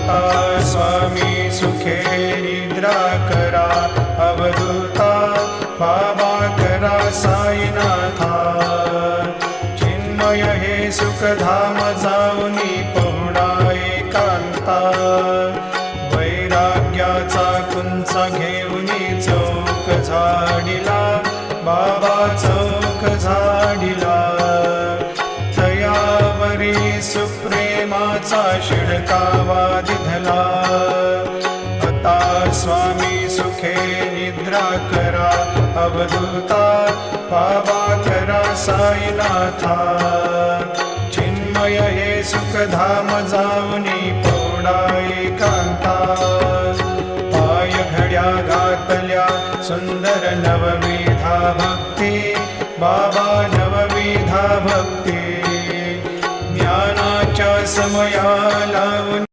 आता स्वामी सुखे निद्रा करा, अवधूता बाबा करा साईनाथा. चिन्मय हे सुखधाम जाऊनी पहुडा एकांता, वैराग्याचा कुंचा घेऊनी चौक झाडिला, बाबा चौक झाडिला. तयावरी सुप्रेमाचा शिडकावा दिधला, आता स्वामी सुखे निद्रा करा, अवधूता बाबा करा साईनाथा. चिन्मय हे सुखधाम जाऊनी पहुडा एकांता, पाय घड्या घातल्या सुंदर नवविधा भक्ती, बाबा नवविधा भक्ती. ज्ञानाच्या समया लावून